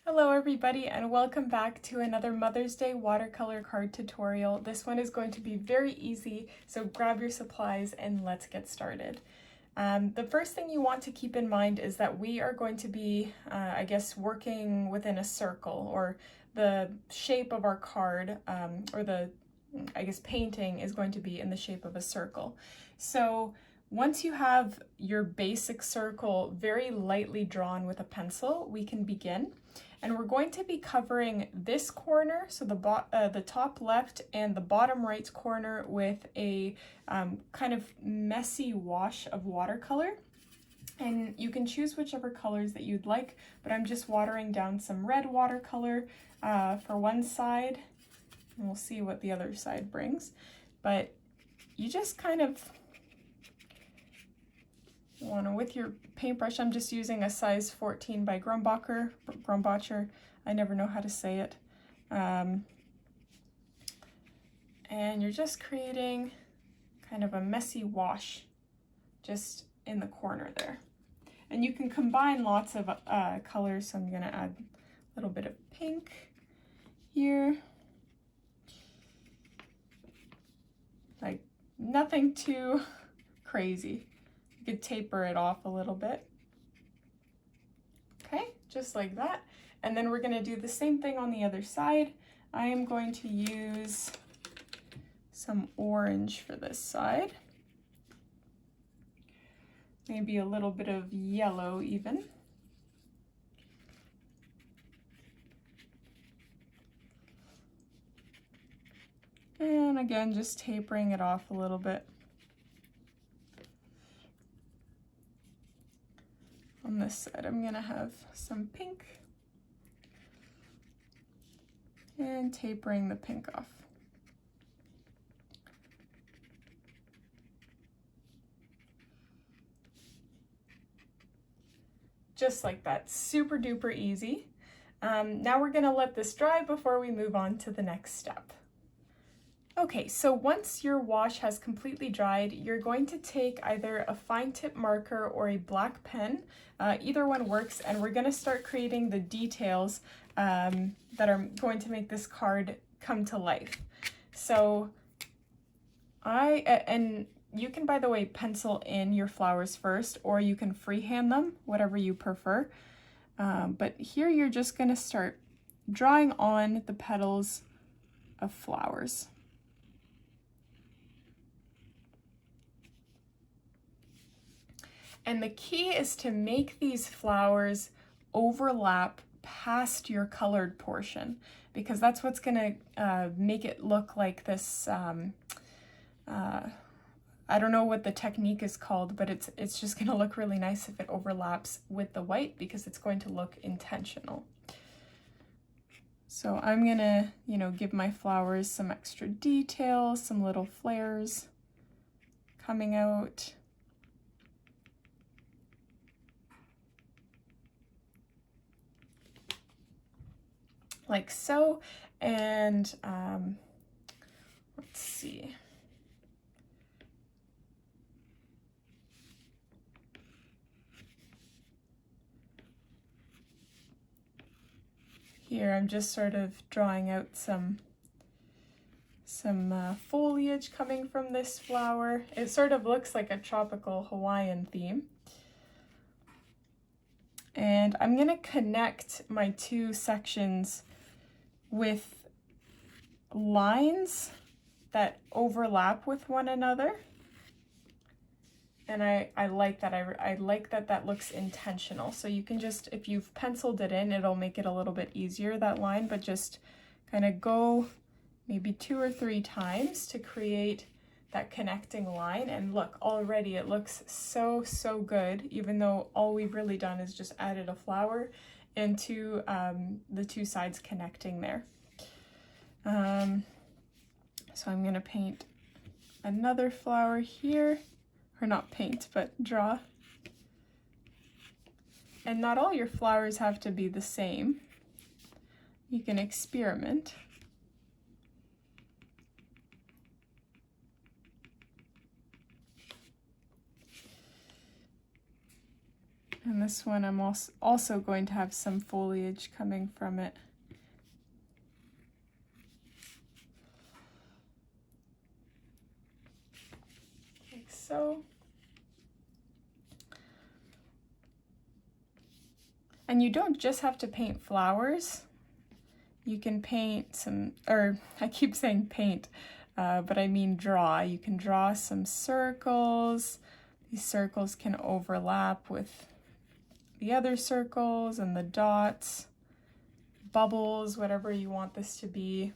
Hello everybody and welcome back to another Mother's Day watercolor card tutorial. This one is going to be very easy, so grab your supplies and let's get started. The first thing you want to keep in mind is that we are going to be, working within a circle, or the shape of our card, painting is going to be in the shape of a circle. So once you have your basic circle very lightly drawn with a pencil, we can begin. And we're going to be covering this corner, so the top left and the bottom right corner, with a kind of messy wash of watercolor. And you can choose whichever colors that you'd like, but I'm just watering down some red watercolor for one side, and we'll see what the other side brings. But you just kind of want to, with your paintbrush, I'm just using a size 14 by Grumbacher. I never know how to say it. And you're just creating kind of a messy wash just in the corner there. And you can combine lots of colors, so I'm going to add a little bit of pink here. Like, nothing too crazy. You could taper it off a little bit. Okay, just like that. And then we're going to do the same thing on the other side. I am going to use some orange for this side. Maybe a little bit of yellow even. And again, just tapering it off a little bit. On this side, I'm gonna have some pink and tapering the pink off. Just like that, super duper easy. Now we're gonna let this dry before we move on to the next step. Okay, so once your wash has completely dried, you're going to take either a fine tip marker or a black pen. Either one works, and we're going to start creating the details that are going to make this card come to life. So and you can, by the way, pencil in your flowers first, or you can freehand them, whatever you prefer. But here you're just going to start drawing on the petals of flowers. And the key is to make these flowers overlap past your colored portion, because that's what's going to make it look like this, I don't know what the technique is called, but it's just going to look really nice if it overlaps with the white, because it's going to look intentional. So I'm going to, give my flowers some extra details, some little flares coming out. Like so, and let's see. Here I'm just sort of drawing out some foliage coming from this flower. It sort of looks like a tropical Hawaiian theme. And I'm going to connect my two sections with lines that overlap with one another. And I like that. I like that that looks intentional. So you can just, if you've penciled it in, it'll make it a little bit easier, that line, but just kind of go maybe 2 or 3 times to create that connecting line. And look, already it looks so, so good, even though all we've really done is just added a flower into the two sides connecting there. So I'm gonna paint another flower here, or not paint, but draw. And not all your flowers have to be the same. You can experiment. And this one I'm also going to have some foliage coming from it. Like so. And you don't just have to paint flowers. You can paint some, or I keep saying paint, but I mean draw. You can draw some circles. These circles can overlap with the other circles and the dots, bubbles, whatever you want this to be.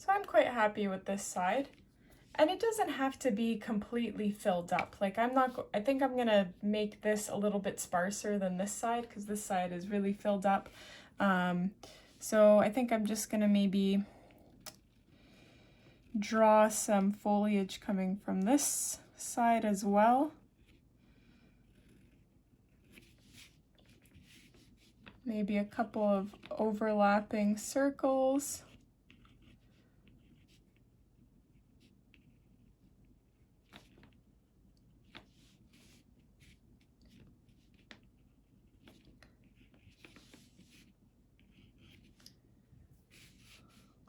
So I'm quite happy with this side. And it doesn't have to be completely filled up. Like I think I'm gonna make this a little bit sparser than this side because this side is really filled up. So I think I'm just gonna maybe draw some foliage coming from this side as well. Maybe a couple of overlapping circles.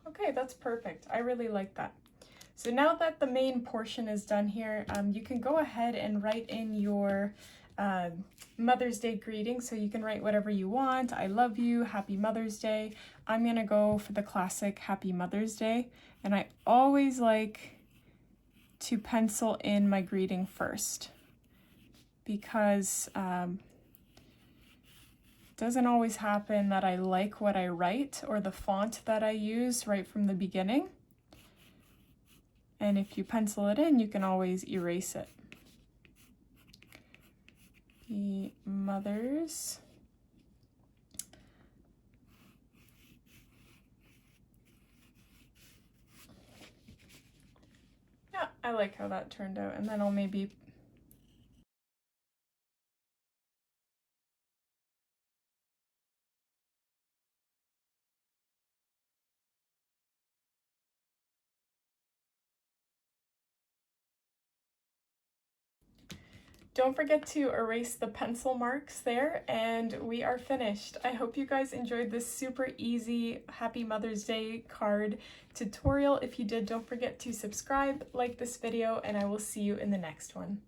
Okay, that's perfect. I really like that. So now that the main portion is done here, you can go ahead and write in your Mother's Day greeting. So you can write whatever you want. I love you, Happy Mother's Day. I'm gonna go for the classic Happy Mother's Day. And I always like to pencil in my greeting first because doesn't always happen that I like what I write or the font that I use right from the beginning. And if you pencil it in, you can always erase it. The mothers. Yeah, I like how that turned out. And then I'll maybe don't forget to erase the pencil marks there, and we are finished. I hope you guys enjoyed this super easy Happy Mother's Day card tutorial. If you did, don't forget to subscribe, like this video, and I will see you in the next one.